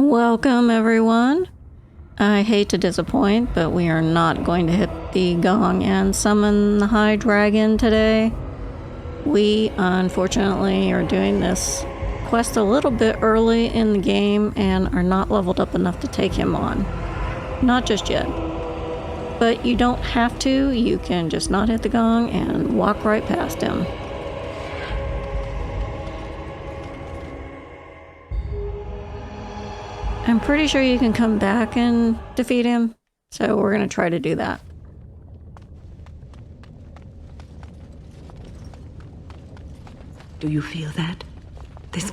Welcome, everyone. I hate to disappoint, but we are not going to hit the gong and summon the High Dragon today. We, unfortunately, are doing this quest a little bit early in the game and are not leveled up enough to take him on. Not just yet. But you don't have to. You can just not hit the gong and walk right past him. I'm pretty sure you can come back and defeat him, so we're going to try to do that. Do you feel that? This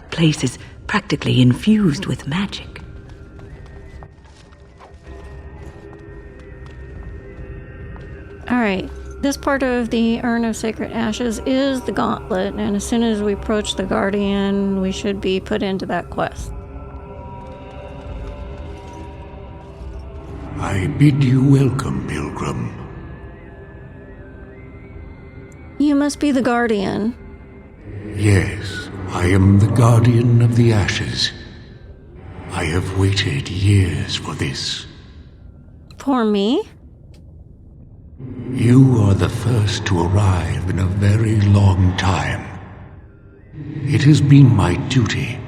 place is practically infused with magic. Alright, this part of the Urn of Sacred Ashes is the gauntlet, and as soon as we approach the Guardian, we should be put into that quest. I bid you welcome, pilgrim. You must be the Guardian. Yes, I am the guardian of the ashes. I have waited years for this. For me? You are the first to arrive in a very long time. It has been my duty,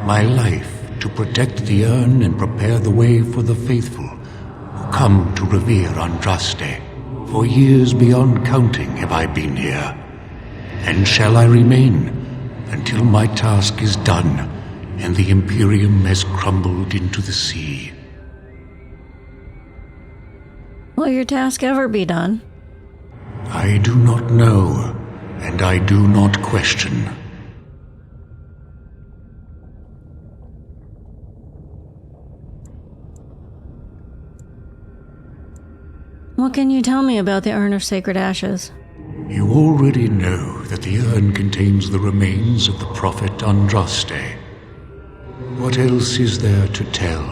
my life, to protect the urn and prepare the way for the faithful who come to revere Andraste. For years beyond counting have I been here, and shall I remain until my task is done and the Imperium has crumbled into the sea. Will your task ever be done? I do not know, and I do not question. What can you tell me about the Urn of Sacred Ashes? You already know that the urn contains the remains of the prophet Andraste. What else is there to tell?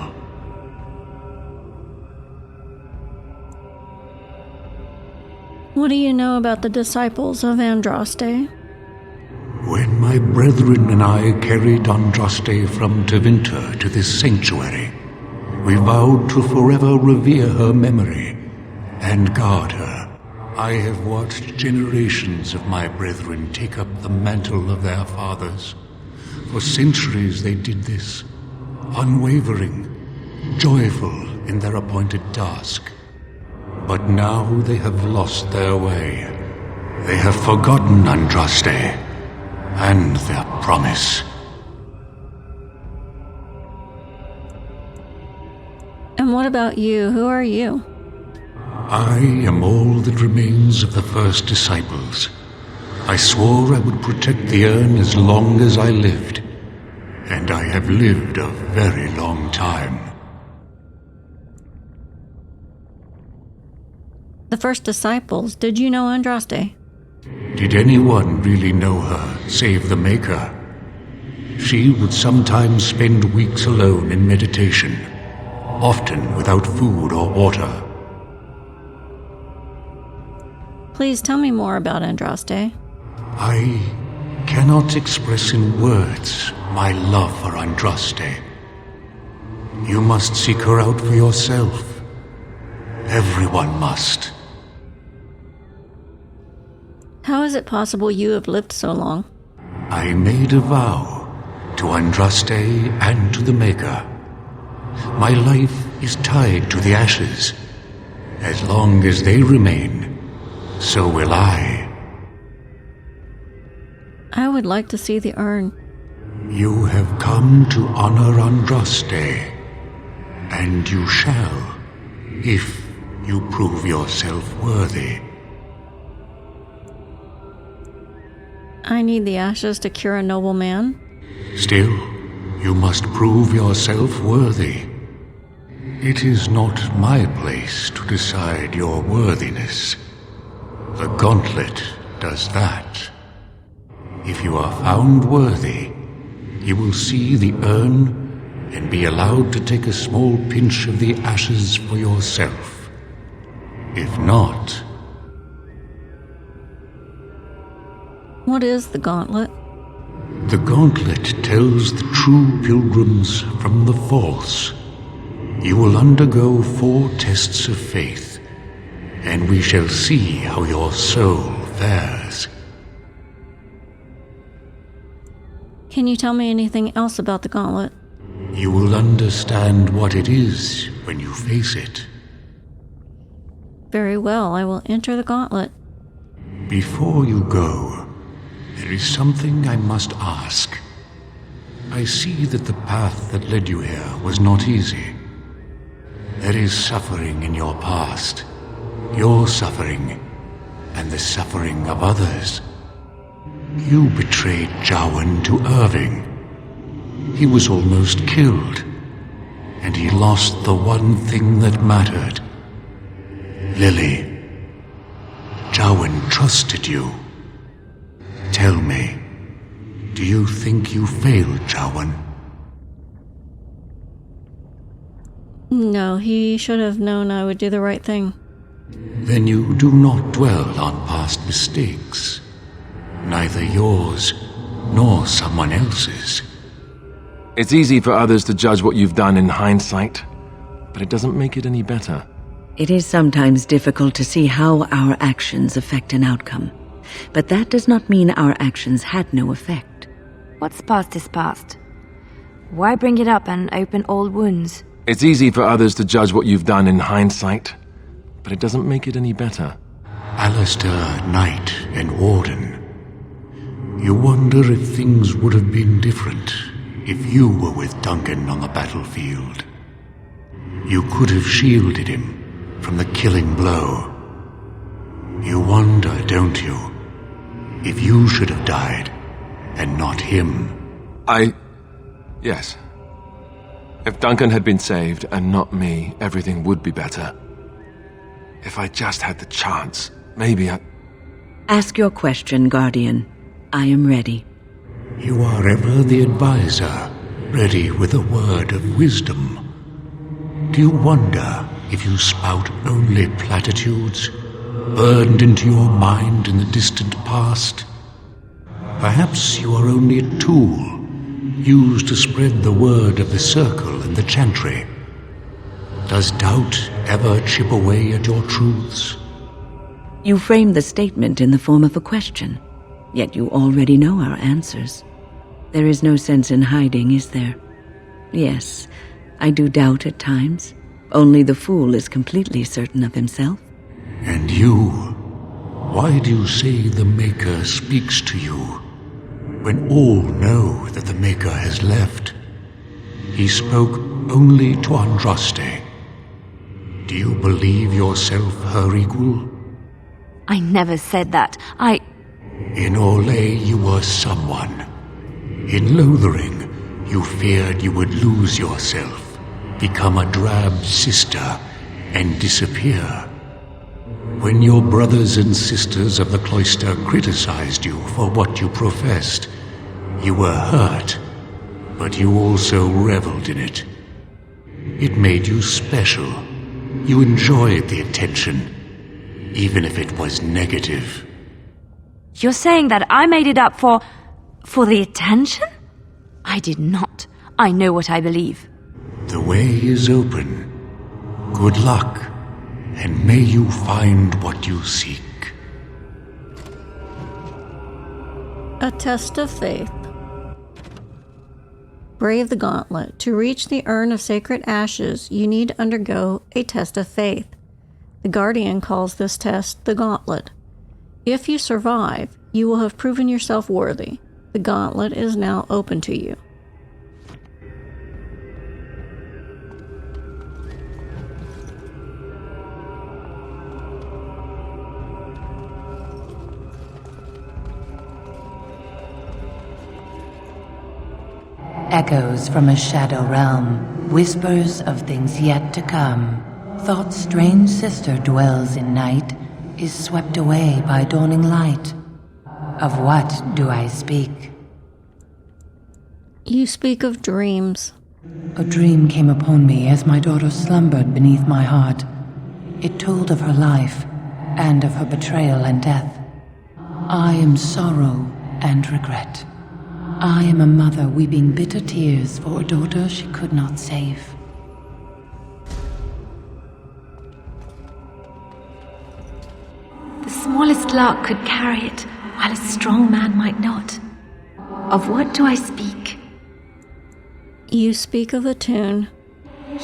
What do you know about the disciples of Andraste? When my brethren and I carried Andraste from Tevinter to this sanctuary, we vowed to forever revere her memory and guard her. I have watched generations of my brethren take up the mantle of their fathers. For centuries they did this, unwavering, joyful in their appointed task. But now they have lost their way. They have forgotten Andraste and their promise. And what about you? Who are you? I am all that remains of the first disciples. I swore I would protect the urn as long as I lived, and I have lived a very long time. The first disciples, did you know Andraste? Did anyone really know her, save the Maker? She would sometimes spend weeks alone in meditation, often without food or water. Please tell me more about Andraste. I cannot express in words my love for Andraste. You must seek her out for yourself. Everyone must. How is it possible you have lived so long? I made a vow to Andraste and to the Maker. My life is tied to the ashes. As long as they remain, so will I. I would like to see the urn. You have come to honor Andraste, and you shall, if you prove yourself worthy. I need the ashes to cure a noble man. Still, you must prove yourself worthy. It is not my place to decide your worthiness. The gauntlet does that. If you are found worthy, you will see the urn and be allowed to take a small pinch of the ashes for yourself. If not... What is the gauntlet? The gauntlet tells the true pilgrims from the false. You will undergo 4 tests of faith, and we shall see how your soul fares. Can you tell me anything else about the gauntlet? You will understand what it is when you face it. Very well, I will enter the gauntlet. Before you go, there is something I must ask. I see that the path that led you here was not easy. There is suffering in your past, your suffering, and the suffering of others. You betrayed Jowan to Irving. He was almost killed, and he lost the one thing that mattered. Lily, Jowan trusted you. Tell me, do you think you failed Jowan? No, he should have known I would do the right thing. Then you do not dwell on past mistakes, neither yours nor someone else's. It's easy for others to judge what you've done in hindsight, but it doesn't make it any better. It is sometimes difficult to see how our actions affect an outcome, but that does not mean our actions had no effect. What's past is past. Why bring it up and open old wounds? It's easy for others to judge what you've done in hindsight, but it doesn't make it any better. Alistair, Knight, and Warden. You wonder if things would have been different if you were with Duncan on the battlefield. You could have shielded him from the killing blow. You wonder, don't you, if you should have died and not him? Yes. If Duncan had been saved and not me, everything would be better. If I just had the chance, maybe I... Ask your question, Guardian. I am ready. You are ever the advisor, ready with a word of wisdom. Do you wonder if you spout only platitudes, burned into your mind in the distant past? Perhaps you are only a tool, used to spread the word of the circle and the chantry. Does doubt ever chip away at your truths? You framed the statement in the form of a question, yet you already know our answers. There is no sense in hiding, is there? Yes, I do doubt at times. Only the fool is completely certain of himself. And you? Why do you say the Maker speaks to you, when all know that the Maker has left? He spoke only to Andraste. Do you believe yourself her equal? I never said that. In Orlais you were someone. In Lothering, you feared you would lose yourself, become a drab sister, and disappear. When your brothers and sisters of the cloister criticized you for what you professed, you were hurt, but you also reveled in it. It made you special. You enjoyed the attention, even if it was negative. You're saying that I made it up for the attention? I did not. I know what I believe. The way is open. Good luck, and may you find what you seek. A test of faith. Brave the gauntlet. To reach the urn of sacred ashes, you need to undergo a test of faith. The Guardian calls this test the gauntlet. If you survive, you will have proven yourself worthy. The gauntlet is now open to you. Echoes from a shadow realm, whispers of things yet to come. Thought's strange sister dwells in night, is swept away by dawning light. Of what do I speak? You speak of dreams. A dream came upon me as my daughter slumbered beneath my heart. It told of her life, and of her betrayal and death. I am sorrow and regret. I am a mother weeping bitter tears for a daughter she could not save. The smallest lark could carry it, while a strong man might not. Of what do I speak? You speak of a tune.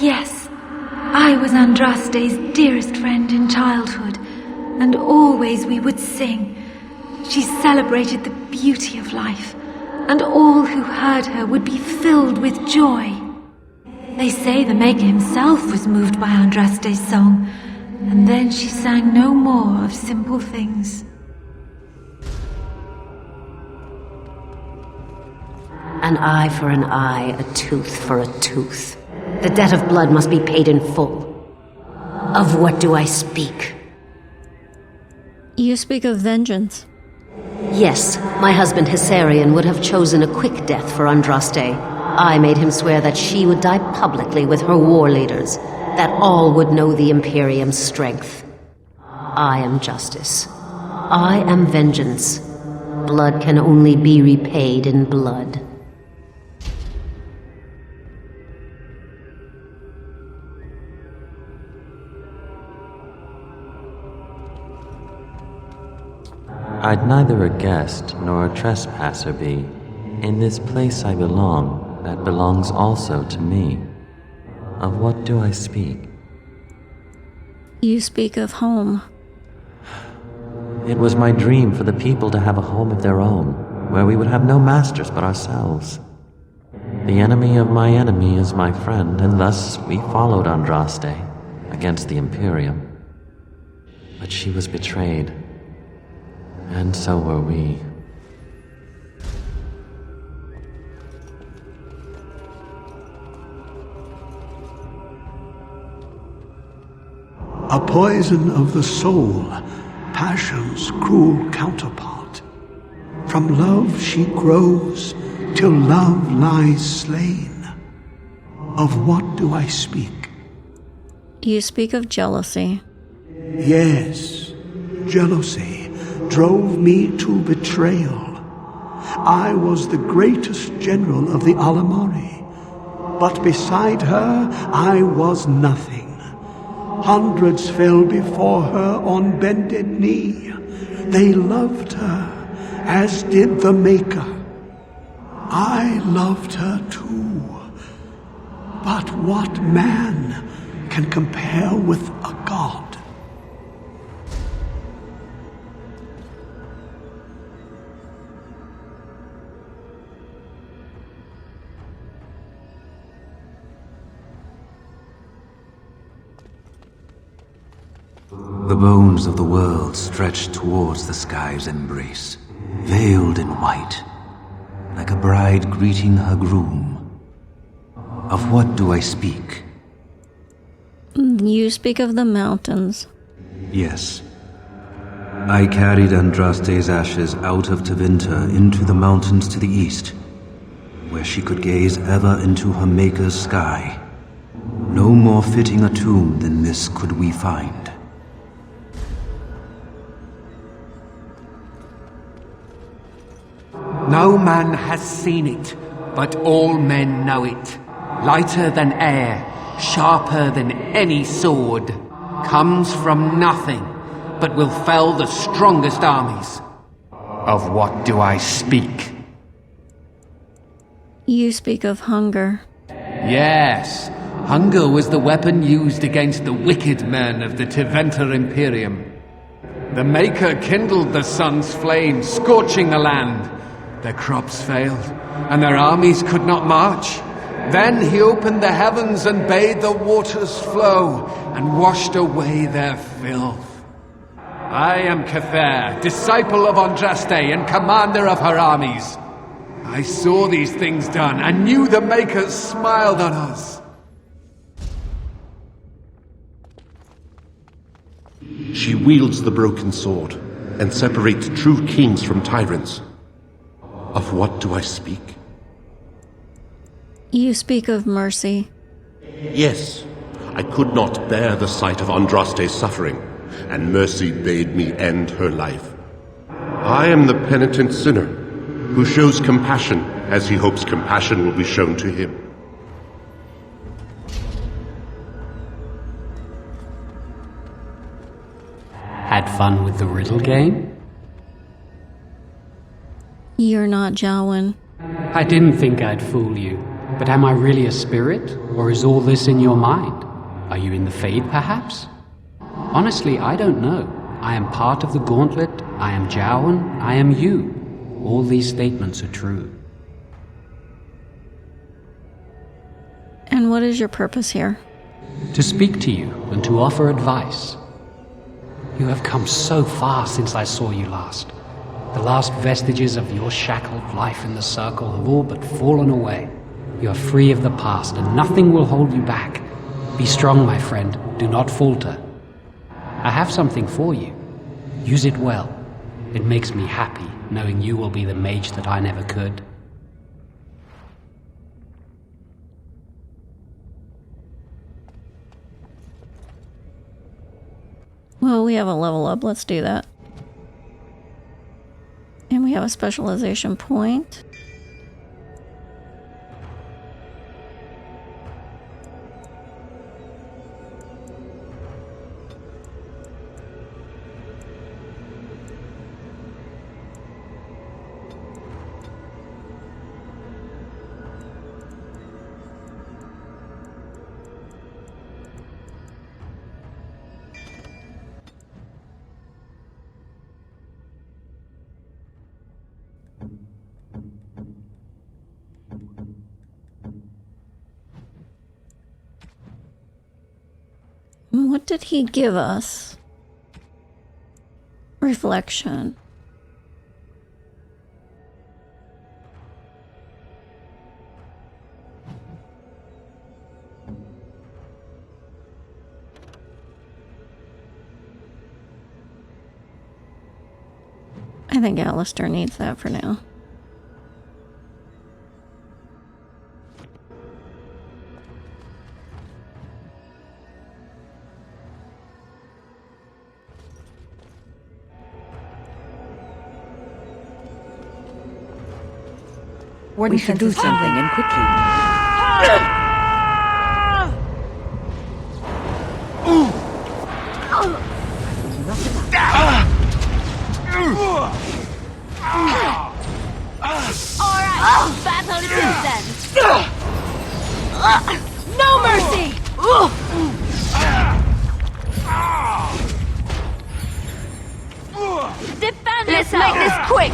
Yes, I was Andraste's dearest friend in childhood, and always we would sing. She celebrated the beauty of life, and all who heard her would be filled with joy. They say the Maker himself was moved by Andraste's song, and then she sang no more of simple things. An eye for an eye, a tooth for a tooth. The debt of blood must be paid in full. Of what do I speak? You speak of vengeance. Yes, my husband Hessarian would have chosen a quick death for Andraste. I made him swear that she would die publicly with her war leaders, that all would know the Imperium's strength. I am justice. I am vengeance. Blood can only be repaid in blood. I'd neither a guest nor a trespasser be. In this place I belong, that belongs also to me. Of what do I speak? You speak of home. It was my dream for the people to have a home of their own, where we would have no masters but ourselves. The enemy of my enemy is my friend, and thus we followed Andraste against the Imperium. But she was betrayed. And so were we. A poison of the soul, passion's cruel counterpart. From love she grows, till love lies slain. Of what do I speak? You speak of jealousy. Yes, jealousy drove me to betrayal. I was the greatest general of the Alamari, but beside her I was nothing. Hundreds fell before her on bended knee. They loved her, as did the Maker. I loved her too. But what man can compare with a god? The bones of the world stretched towards the sky's embrace, veiled in white, like a bride greeting her groom. Of what do I speak? You speak of the mountains. Yes. I carried Andraste's ashes out of Tevinter into the mountains to the east, where she could gaze ever into her Maker's sky. No more fitting a tomb than this could we find. No man has seen it, but all men know it. Lighter than air, sharper than any sword. Comes from nothing, but will fell the strongest armies. Of what do I speak? You speak of hunger. Yes, hunger was the weapon used against the wicked men of the Tevinter Imperium. The Maker kindled the sun's flame, scorching the land. Their crops failed, and their armies could not march. Then he opened the heavens and bade the waters flow, and washed away their filth. I am Cather, disciple of Andraste and commander of her armies. I saw these things done, and knew the Maker smiled on us. She wields the broken sword, and separates true kings from tyrants. Of what do I speak? You speak of mercy. Yes, I could not bear the sight of Andraste's suffering, and mercy bade me end her life. I am the penitent sinner, who shows compassion as he hopes compassion will be shown to him. Had fun with the riddle game? You're not Jawan. I didn't think I'd fool you, but am I really a spirit, or is all this in your mind? Are you in the Fade, perhaps? Honestly, I don't know. I am part of the gauntlet, I am Jawan, I am you. All these statements are true. And what is your purpose here? To speak to you and to offer advice. You have come so far since I saw you last. The last vestiges of your shackled life in the circle have all but fallen away. You are free of the past, and nothing will hold you back. Be strong, my friend. Do not falter. I have something for you. Use it well. It makes me happy, knowing you will be the mage that I never could. Well, we have a level up. Let's do that. And we have a specialization point. What did he give us? Reflection. I think Alistair needs that for now. We should do something, and quickly. Alright, battle it is then! No mercy! Defend Let's make this quick!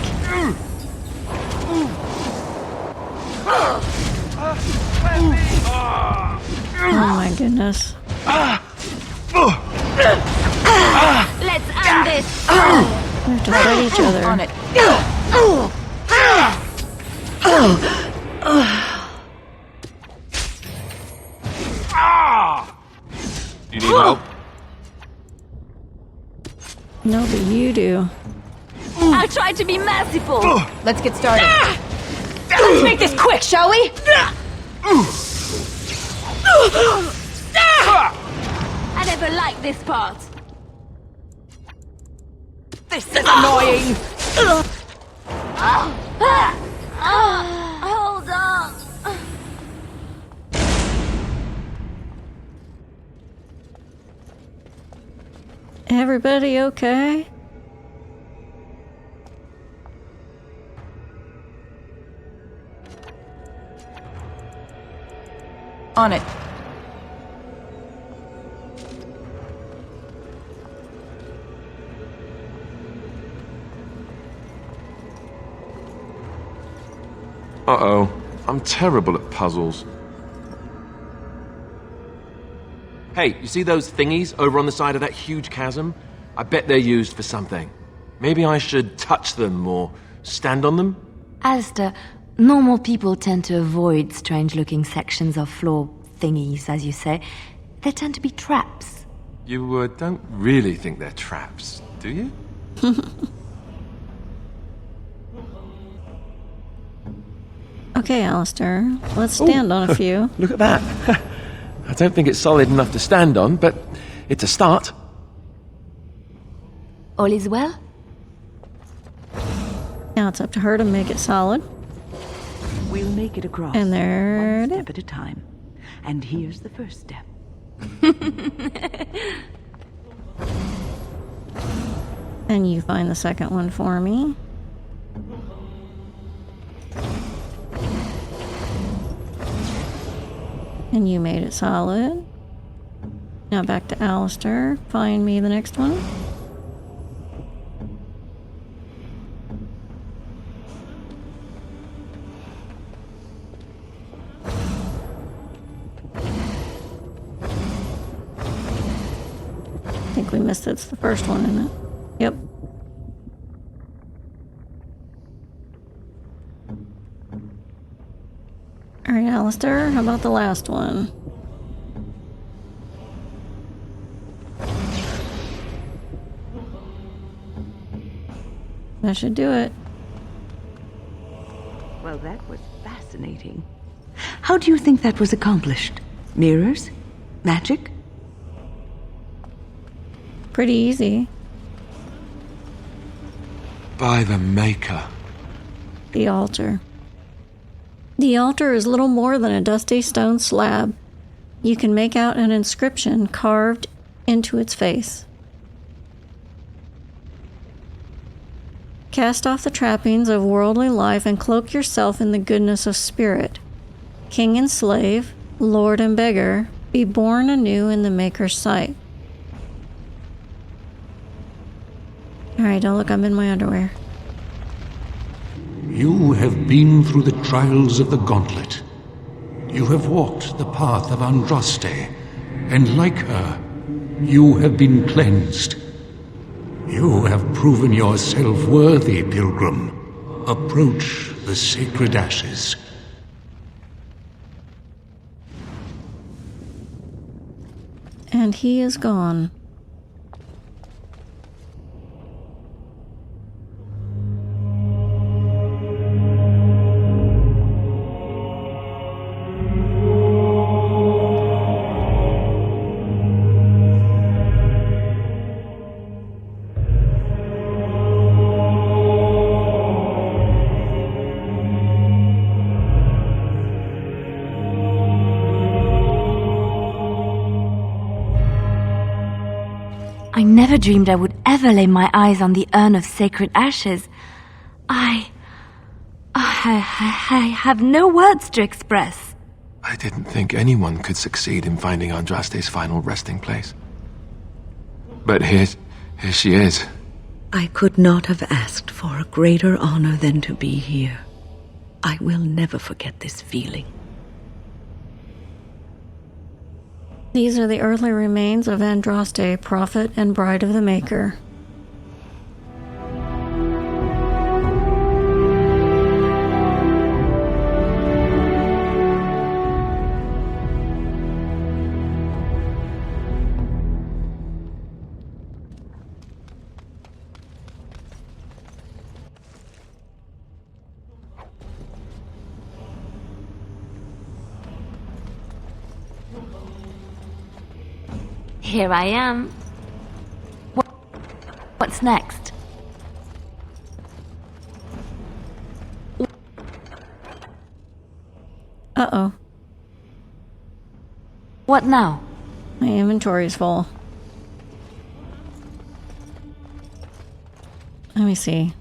Oh my goodness. Let's end this! We have to fight each other. On it. You need help? No, but you do. I'll try to be merciful! Let's get started. Let's make this quick, shall we? I never liked this part. This is annoying! Hold on! Everybody okay? On it. Uh-oh. I'm terrible at puzzles. Hey, you see those thingies over on the side of that huge chasm? I bet they're used for something. Maybe I should touch them or stand on them? Alistair, normal people tend to avoid strange-looking sections of floor thingies, as you say. They tend to be traps. You don't really think they're traps, do you? Okay, Alistair. Let's stand on a few. Look at that. I don't think it's solid enough to stand on, but it's a start. All is well? Now it's up to her to make it solid. We'll make it across. And there one it step is. at a time. And here's the first step. And you find the second one for me. And you made it solid. Now back to Alistair. Find me the next one. I think we missed it. It's the first one, isn't it? Yep. Alright, Alistair, how about the last one? That should do it. Well, that was fascinating. How do you think that was accomplished? Mirrors? Magic? Pretty easy. By the Maker. The altar. The altar is little more than a dusty stone slab. You can make out an inscription carved into its face. Cast off the trappings of worldly life and cloak yourself in the goodness of spirit. King and slave, lord and beggar, be born anew in the Maker's sight. Alright, don't look, I'm in my underwear. You have been through the trials of the gauntlet. You have walked the path of Andraste, and like her, you have been cleansed. You have proven yourself worthy, pilgrim. Approach the sacred ashes. And he is gone. I never dreamed I would ever lay my eyes on the urn of sacred ashes. I have no words to express. I didn't think anyone could succeed in finding Andraste's final resting place. But here she is. I could not have asked for a greater honor than to be here. I will never forget this feeling. These are the earthly remains of Andraste, prophet and bride of the Maker. Here I am. What's next? Uh-oh. What now? My inventory is full. Let me see.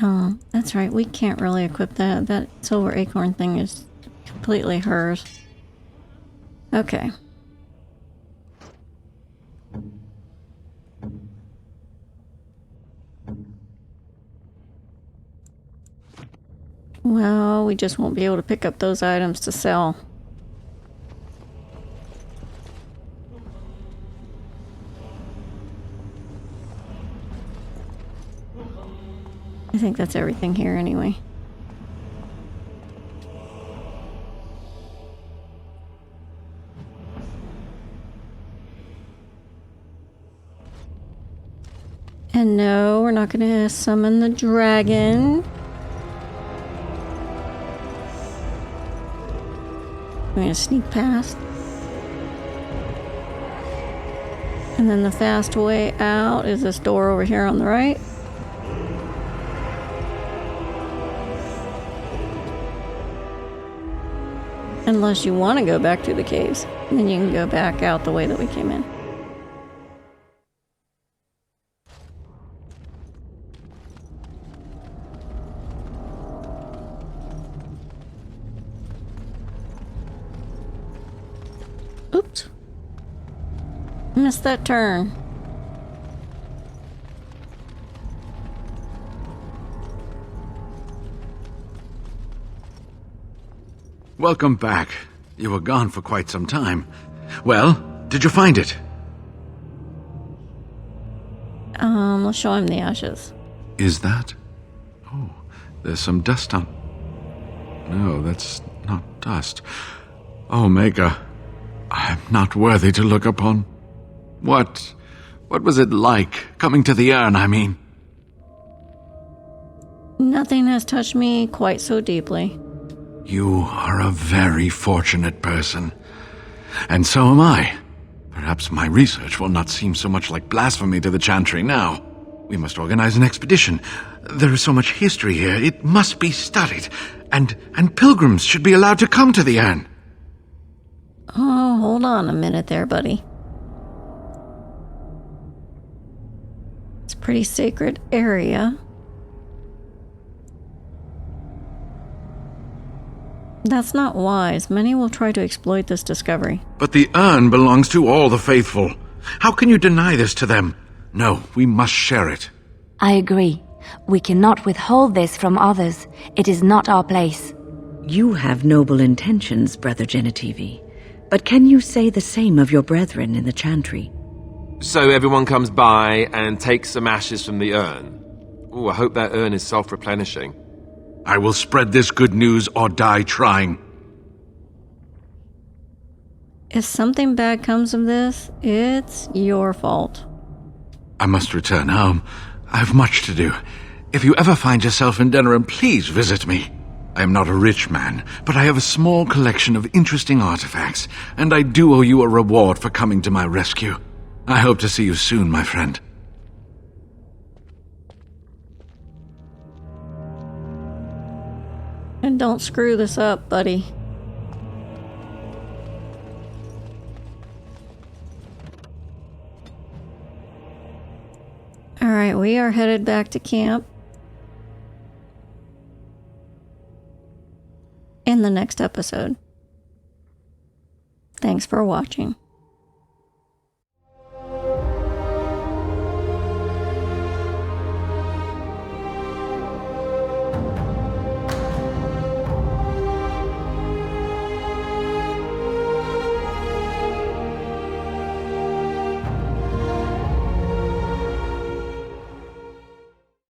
Oh, that's right. We can't really equip that. That silver acorn thing is completely hers. Okay. Well, we just won't be able to pick up those items to sell. I think that's everything here anyway. And no, we're not going to summon the dragon. I'm going to sneak past. And then the fast way out is this door over here on the right. Unless you want to go back to the caves. And then you can go back out the way that we came in. Oops. Missed that turn. Welcome back. You were gone for quite some time. Well, did you find it? Let's show him the ashes. Is that? Oh, there's some dust on... No, that's not dust. Oh, Maker, I'm not worthy to look upon. What was it like, coming to the urn, I mean? Nothing has touched me quite so deeply. You are a very fortunate person. And so am I. Perhaps my research will not seem so much like blasphemy to the Chantry now. We must organize an expedition. There is so much history here, it must be studied. And pilgrims should be allowed to come to the urn. Oh, hold on a minute there, buddy. It's a pretty sacred area. That's not wise. Many will try to exploit this discovery. But the urn belongs to all the faithful. How can you deny this to them? No, we must share it. I agree. We cannot withhold this from others. It is not our place. You have noble intentions, Brother Genitivi. But can you say the same of your brethren in the Chantry? So everyone comes by and takes some ashes from the urn. Ooh, I hope that urn is self-replenishing. I will spread this good news or die trying. If something bad comes of this, it's your fault. I must return home. I have much to do. If you ever find yourself in Denerim, please visit me. I am not a rich man, but I have a small collection of interesting artifacts, and I do owe you a reward for coming to my rescue. I hope to see you soon, my friend. And don't screw this up, buddy. Alright, we are headed back to camp. In the next episode. Thanks for watching.